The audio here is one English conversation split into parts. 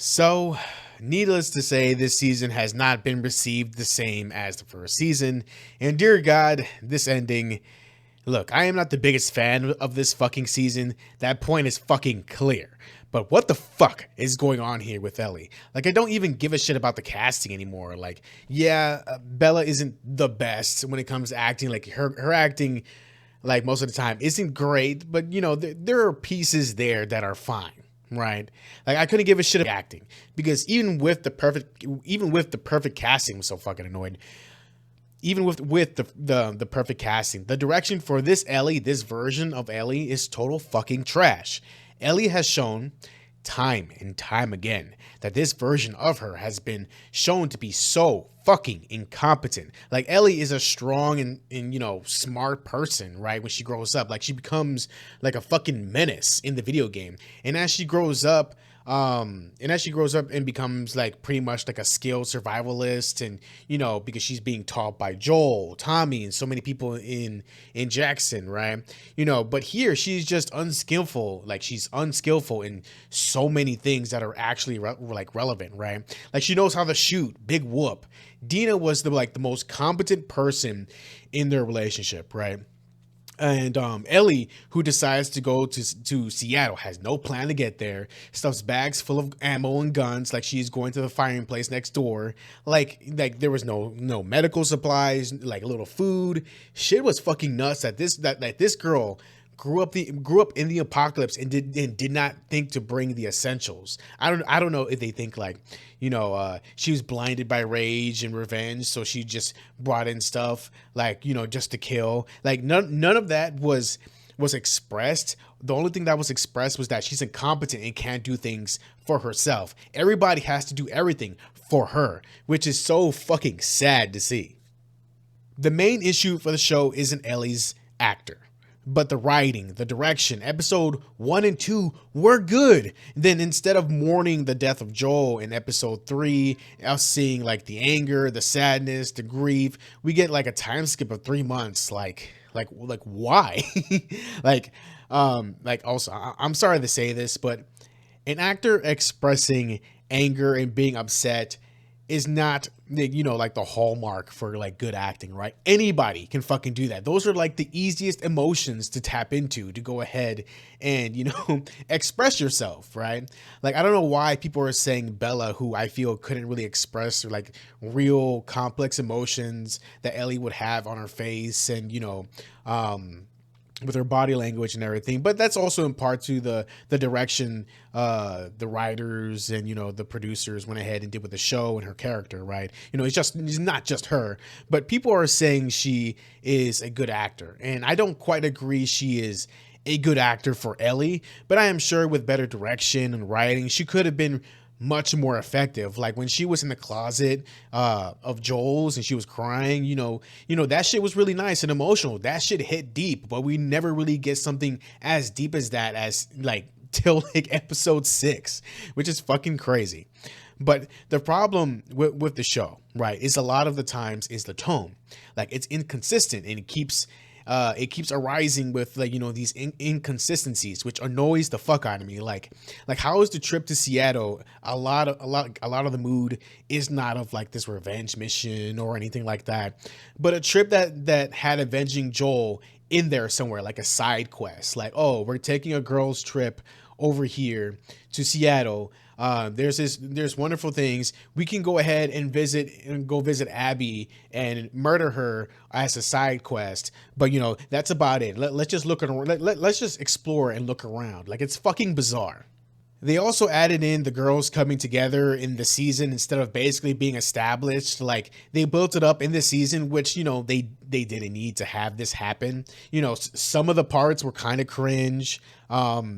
So, needless to say, this season has not been received the same as the first season. And dear God, this ending. Look, I am not the biggest fan of this fucking season. That point is fucking clear. But what the fuck is going on here with Ellie? Like, I don't even give a shit about the casting anymore. Like, yeah, Bella isn't the best when it comes to acting. Like, her acting, like, most of the time isn't great. But, there are pieces there that are fine. Right, like I couldn't give a shit about acting because even with the perfect casting, I'm so fucking annoyed. Even with the perfect casting, the direction for this version of Ellie is total fucking trash. Ellie has shown time and time again that this version of her has been shown to be so fucking incompetent. Like Ellie is a strong and smart person, right? When she grows up, like she becomes like a fucking menace in the video game. And as she grows up, and becomes like pretty much like a skilled survivalist, and because she's being taught by Joel, Tommy, and so many people in Jackson, right? But here she's just unskillful. Like she's unskillful in so many things that are actually relevant, right? Like she knows how to shoot, big whoop. Dina was the most competent person in their relationship, right? And Ellie, who decides to go to Seattle, has no plan to get there. Stuffs bags full of ammo and guns, like she's going to the firing place next door. Like there was no medical supplies, like a little food. Shit was fucking nuts. That this girl grew up in the apocalypse and did not think to bring the essentials. I don't know if they think like she was blinded by rage and revenge, so she just brought in stuff like just to kill. Like none of that was expressed. The only thing that was expressed was that she's incompetent and can't do things for herself. Everybody has to do everything for her, which is so fucking sad to see. The main issue for the show isn't Ellie's actor, but the writing, the direction. Episode 1 and 2 were good. Then instead of mourning the death of Joel in episode 3, us seeing like the anger, the sadness, the grief, we get like a time skip of 3 months. Like why? Also, I'm sorry to say this, but an actor expressing anger and being upset is not like the hallmark for like good acting, right? Anybody can fucking do that. Those are like the easiest emotions to tap into, to go ahead and express yourself, right? Like I don't know why people are saying Bella, who I feel couldn't really express like real complex emotions that Ellie would have on her face, and with her body language and everything. But that's also in part to the direction the writers and the producers went ahead and did with the show and her character, right? It's not just her, but people are saying she is a good actor, and I don't quite agree she is a good actor for Ellie, but I am sure with better direction and writing she could have been much more effective. Like when she was in the closet of Joel's and she was crying, that shit was really nice and emotional. That shit hit deep, but we never really get something as deep as that as like till like episode 6, which is fucking crazy. But the problem with the show, right, is a lot of the times is the tone. Like it's inconsistent, and it keeps arising with like these inconsistencies, which annoys the fuck out of me. Like how is the trip to Seattle? A lot of the mood is not of like this revenge mission or anything like that, but a trip that had avenging Joel in there somewhere, like a side quest. Like, oh, we're taking a girls trip over here to Seattle. There's wonderful things. We can go ahead and go visit Abby and murder her as a side quest. But that's about it. Let's just look around. Let's just explore and look around. Like it's fucking bizarre. They also added in the girls coming together in the season instead of basically being established. Like they built it up in the season, which they didn't need to have this happen. Some of the parts were kind of cringe.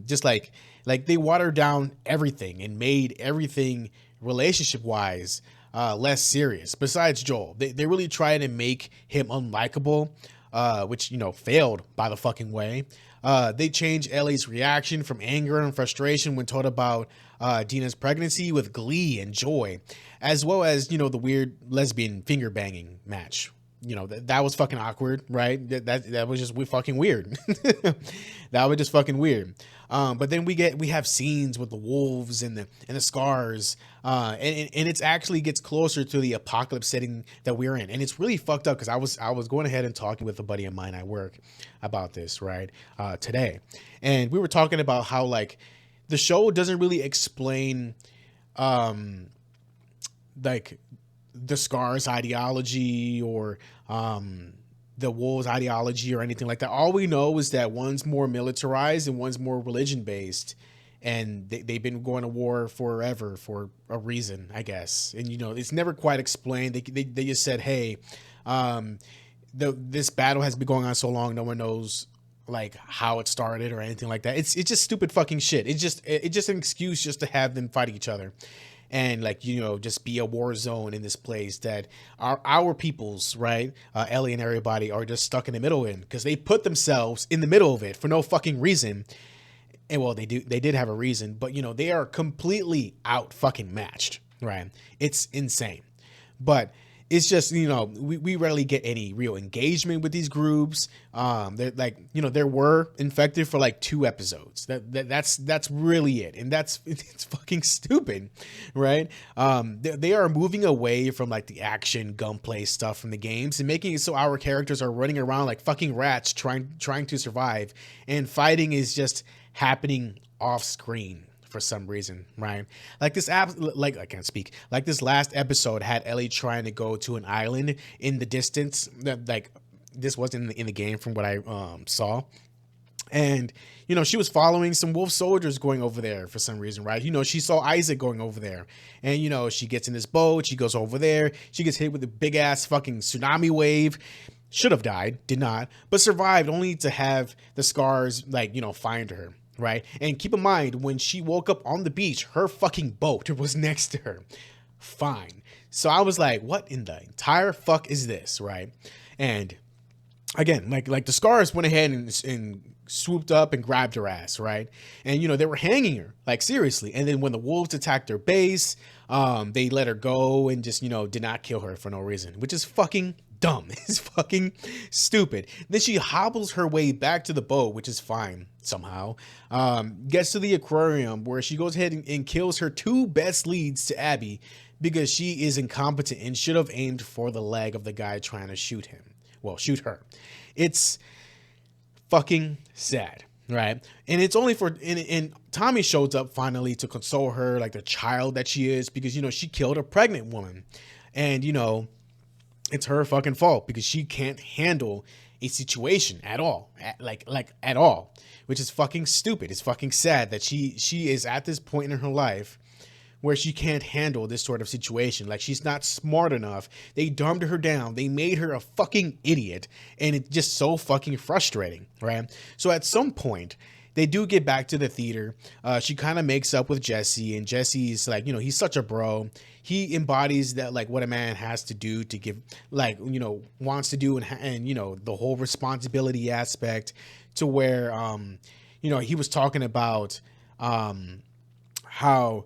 Just like they watered down everything and made everything relationship wise less serious. Besides Joel, they really tried to make him unlikable, which failed by the fucking way. They changed Ellie's reaction from anger and frustration when told about Dina's pregnancy with glee and joy, as well as the weird lesbian finger banging match. That was fucking awkward, right? That was just fucking weird. That was just fucking weird. But then we have scenes with the wolves and the scars, and it's actually gets closer to the apocalypse setting that we're in, and it's really fucked up because I was going ahead and talking with a buddy of mine at work about this right today, and we were talking about how like the show doesn't really explain like the scars ideology or the wolves ideology or anything like that. All we know is that one's more militarized and one's more religion based, and they've been going to war forever for a reason, I guess. And you know, it's never quite explained. They just said, hey, this battle has been going on so long, no one knows like how it started or anything like that. It's just stupid fucking shit. It's just an excuse just to have them fight each other. And like, you know, just be a war zone in this place that our peoples, right? Ellie and everybody are just stuck in the middle in, because they put themselves in the middle of it for no fucking reason. And well, they did have a reason, but you know, they are completely out fucking matched, right? It's insane. But it's just, you know, we rarely get any real engagement with these groups. They're like, you know, there were infected for like 2 episodes. That's really it. And it's fucking stupid, right? They are moving away from like the action gunplay stuff from the games and making it so our characters are running around like fucking rats trying to survive, and fighting is just happening off screen for some reason, right? Like this like I can't speak. Like this last episode had Ellie trying to go to an island in the distance. That like this wasn't in the game from what I saw. And you know, she was following some wolf soldiers going over there for some reason, right? You know, she saw Isaac going over there, and you know, she gets in this boat, she goes over there, she gets hit with a big ass fucking tsunami wave. Should have died, did not, but survived, only to have the scars like, you know, find her. Right. And keep in mind, when she woke up on the beach, her fucking boat was next to her. Fine. So I was like, what in the entire fuck is this? Right. And again, like the scars went ahead and swooped up and grabbed her ass. Right. And, you know, they were hanging her like seriously. And then when the wolves attacked her base, they let her go and just, you know, did not kill her for no reason, which is fucking dumb. It's fucking stupid. Then she hobbles her way back to the boat, which is fine somehow. Gets to the aquarium where she goes ahead and kills her 2 best leads to Abby because she is incompetent and should have aimed for the leg of the guy trying to shoot him. Well, shoot her. It's fucking sad, right? And it's only for and Tommy shows up finally to console her like the child that she is, because you know, she killed a pregnant woman, and you know, it's her fucking fault because she can't handle a situation at all, like at all, which is fucking stupid. It's fucking sad that she is at this point in her life where she can't handle this sort of situation. Like, she's not smart enough. They dumbed her down. They made her a fucking idiot, and it's just so fucking frustrating, right? So at some point, they do get back to the theater. She kind of makes up with Jesse, and Jesse's like, you know, he's such a bro. He embodies that, like, what a man has to do to give, like, you know, wants to do, and you know, the whole responsibility aspect, to where, you know, he was talking about how,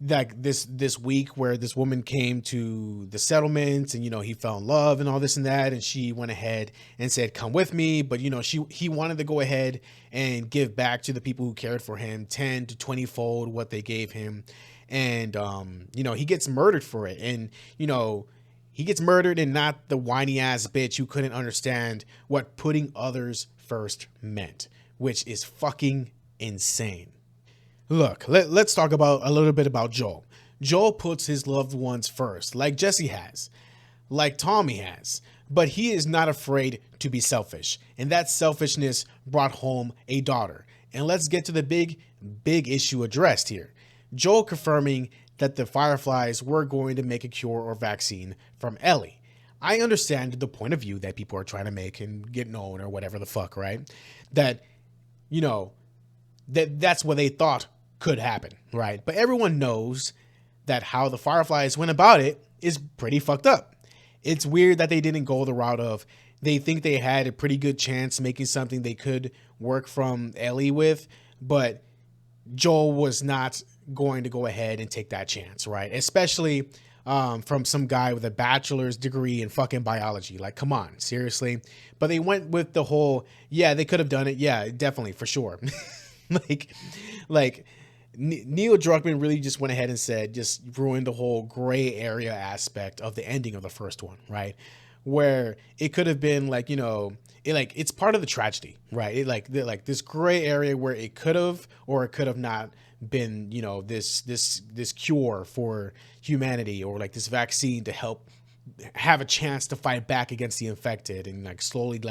like, this week where this woman came to the settlements, and you know, he fell in love and all this and that, and she went ahead and said, come with me. But you know, he wanted to go ahead and give back to the people who cared for him 10 to 20 fold what they gave him. And you know, he gets murdered for it. And you know, he gets murdered, and not the whiny ass bitch who couldn't understand what putting others first meant, which is fucking insane. Look, let's talk about a little bit about Joel. Joel puts his loved ones first, like Jesse has, like Tommy has, but he is not afraid to be selfish, and that selfishness brought home a daughter. And let's get to the big issue addressed here. Joel confirming that the Fireflies were going to make a cure or vaccine from Ellie. I understand the point of view that people are trying to make and get known or whatever the fuck, right? That, you know, that's what they thought could happen, right? But everyone knows that how the Fireflies went about it is pretty fucked up. It's weird that they didn't go the route of, they think they had a pretty good chance making something they could work from Ellie with, but Joel was not going to go ahead and take that chance, right? Especially from some guy with a bachelor's degree in fucking biology. Like, come on, seriously? But they went with the whole, yeah, they could have done it. Yeah, definitely, for sure. like, like Neil Druckmann really just went ahead and said, just ruined the whole gray area aspect of the ending of the first one, right? Where it could have been like, it's part of the tragedy, right? Like this gray area where it could have or it could have not been, this cure for humanity, or like this vaccine to help have a chance to fight back against the infected and like slowly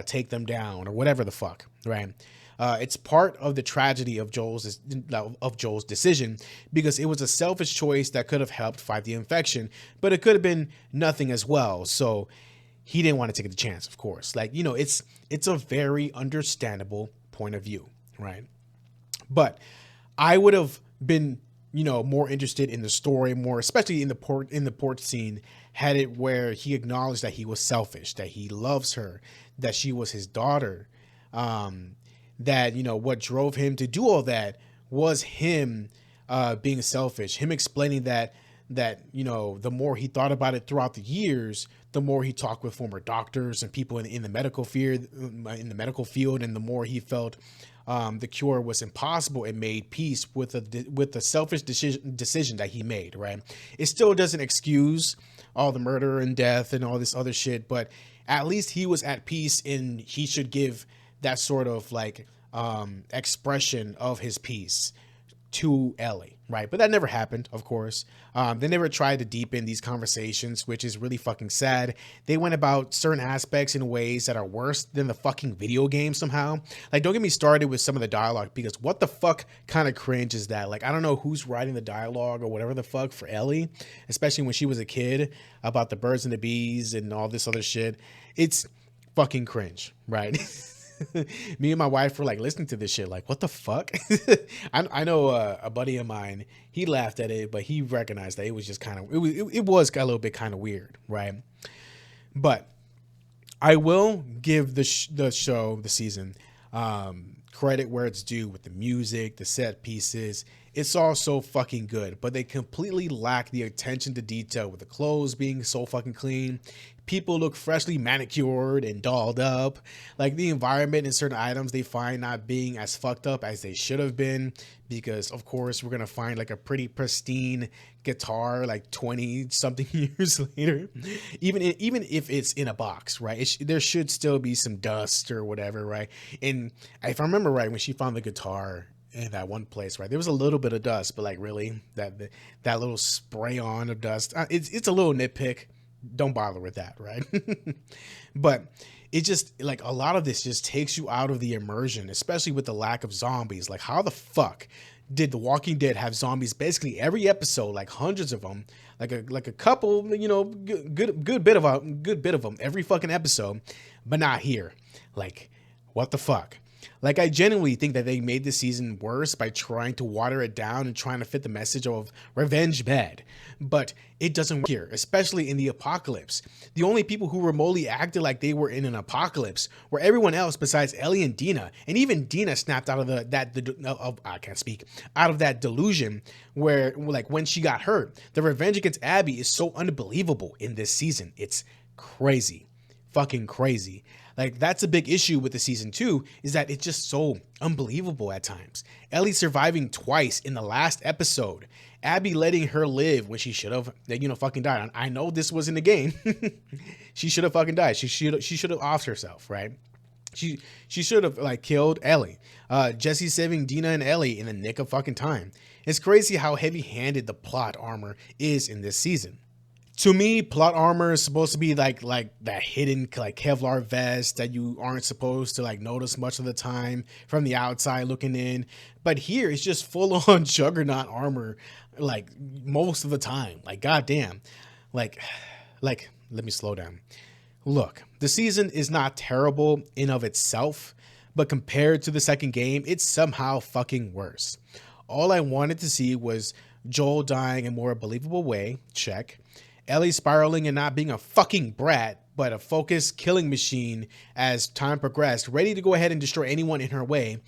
take them down or whatever the fuck, right? It's part of the tragedy of Joel's decision, because it was a selfish choice that could have helped fight the infection, but it could have been nothing as well. So he didn't want to take the chance, of course. It's a very understandable point of view, right? But I would have been, more interested in the story, more especially in the porch scene, had it where he acknowledged that he was selfish, that he loves her, that she was his daughter, that what drove him to do all that was him being selfish, him explaining that the more he thought about it throughout the years, the more he talked with former doctors and people in the medical field, and the more he felt the cure was impossible, and made peace with the selfish decision that he made, right? It still doesn't excuse all the murder and death and all this other shit, but at least he was at peace, and he should give that sort of expression of his peace to Ellie, right? But that never happened, of course. They never tried to deepen these conversations, which is really fucking sad. They went about certain aspects in ways that are worse than the fucking video game somehow. Like, don't get me started with some of the dialogue, because what the fuck kind of cringe is that? Like, I don't know who's writing the dialogue or whatever the fuck for Ellie, especially when she was a kid, about the birds and the bees and all this other shit. It's fucking cringe, right? Me and my wife were like listening to this shit like, what the fuck? I know a buddy of mine, he laughed at it, but he recognized that it was just kind of, it was a little bit kind of weird, right? But I will give the season credit where it's due with the music, the set pieces. It's all so fucking good, but they completely lack the attention to detail with the clothes being so fucking clean. People look freshly manicured and dolled up. Like, the environment and certain items they find not being as fucked up as they should have been, because of course we're gonna find like a pretty pristine guitar like 20 something years later, even if it's in a box, right? There should still be some dust or whatever, right? And if I remember right, when she found the guitar in that one place, right, there was a little bit of dust, but like really that little spray on of dust, it's a little nitpick. Don't bother with that, right? But it just, like, a lot of this just takes you out of the immersion, especially with the lack of zombies. Like, how the fuck did The Walking Dead have zombies basically every episode, like hundreds of them, like a couple, good bit of them every fucking episode, but not here? Like, what the fuck? Like, I genuinely think that they made this season worse by trying to water it down and trying to fit the message of revenge bad. But it doesn't work here, especially in the apocalypse. The only people who remotely acted like they were in an apocalypse were everyone else besides Ellie and Dina. And even Dina snapped out of out of that delusion where, like, when she got hurt. The revenge against Abby is so unbelievable in this season. It's crazy. Fucking crazy. Like, that's a big issue with the season 2, is that it's just so unbelievable at times. Ellie surviving twice in the last episode. Abby letting her live when she should have, fucking died. I know this was in the game. She should have fucking died. She should have offed herself, right? She should have, like, killed Ellie. Jesse saving Dina and Ellie in the nick of fucking time. It's crazy how heavy-handed the plot armor is in this season. To me, plot armor is supposed to be like that hidden, like, Kevlar vest that you aren't supposed to, like, notice much of the time from the outside looking in. But here it's just full on Juggernaut armor, like, most of the time. Like, goddamn. Like, let me slow down. Look, the season is not terrible in of itself, but compared to the second game, it's somehow fucking worse. All I wanted to see was Joel dying in a more believable way, check. Ellie spiraling and not being a fucking brat, but a focused killing machine as time progressed, ready to go ahead and destroy anyone in her way,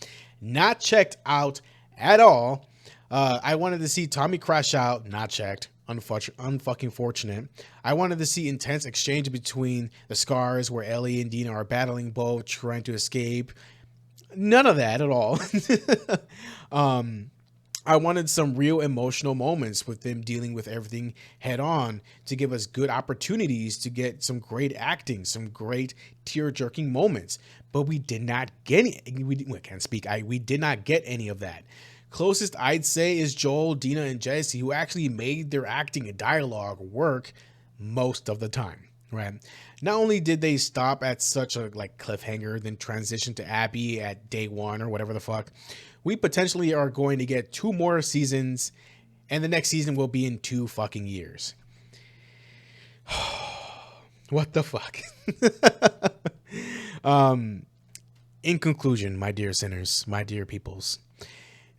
not checked out at all. I wanted to see Tommy crash out, not checked, unfucking fortunate. I wanted to see intense exchange between the scars where Ellie and Dina are battling both, trying to escape. None of that at all. um, I wanted some real emotional moments with them dealing with everything head on to give us good opportunities to get some great acting, some great tear jerking moments. But we did not get any. I can't speak. We did not get any of that. Closest I'd say is Joel, Dina, and Jesse, who actually made their acting and dialogue work most of the time. Right. Not only did they stop at such a like cliffhanger, then transition to Abby at day one or whatever the fuck, we potentially are going to get 2 more seasons, and the next season will be in 2 fucking years. What the fuck? In conclusion, my dear sinners, my dear peoples,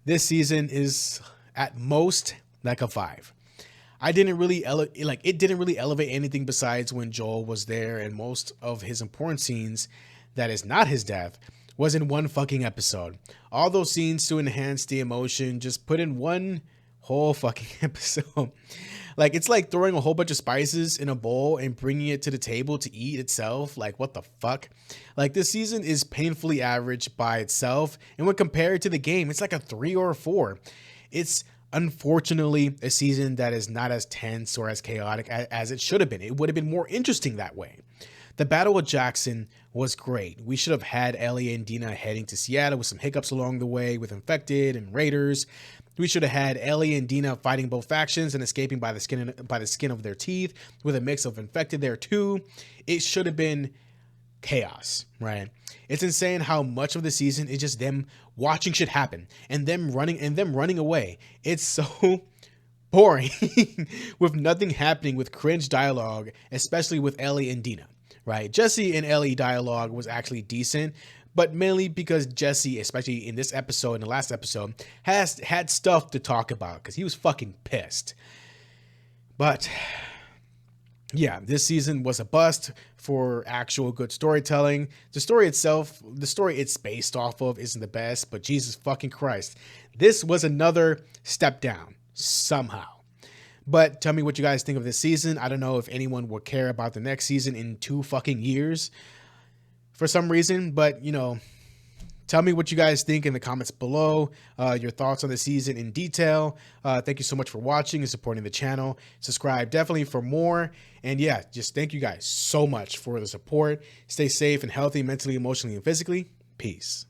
this season is at most like a 5. I didn't really it didn't really elevate anything besides when Joel was there, and most of his important scenes that is not his death was in one fucking episode. All those scenes to enhance the emotion just put in one whole fucking episode. Like, it's like throwing a whole bunch of spices in a bowl and bringing it to the table to eat itself. Like, what the fuck? Like, this season is painfully average by itself, and when compared to the game, it's like a 3 or a 4. It's unfortunately a season that is not as tense or as chaotic as it should have been. It would have been more interesting that way. The battle with Jackson was great. We should have had Ellie and Dina heading to Seattle with some hiccups along the way with infected and raiders. We should have had Ellie and Dina fighting both factions and escaping by the skin of their teeth with a mix of infected there too. It should have been chaos, right? It's insane how much of the season is just them watching shit happen and them running away. It's so boring with nothing happening, with cringe dialogue, especially with Ellie and Dina, right? Jesse and Ellie dialogue was actually decent, but mainly because Jesse, especially in this episode and the last episode, had stuff to talk about because he was fucking pissed. But yeah, this season was a bust for actual good storytelling. The story itself, the story it's based off of isn't the best, but Jesus fucking Christ, this was another step down somehow. But tell me what you guys think of this season. I don't know if anyone will care about the next season in 2 fucking years for some reason, but you know, tell me what you guys think in the comments below, your thoughts on the season in detail. Thank you so much for watching and supporting the channel. Subscribe definitely for more. And yeah, just thank you guys so much for the support. Stay safe and healthy mentally, emotionally, and physically. Peace.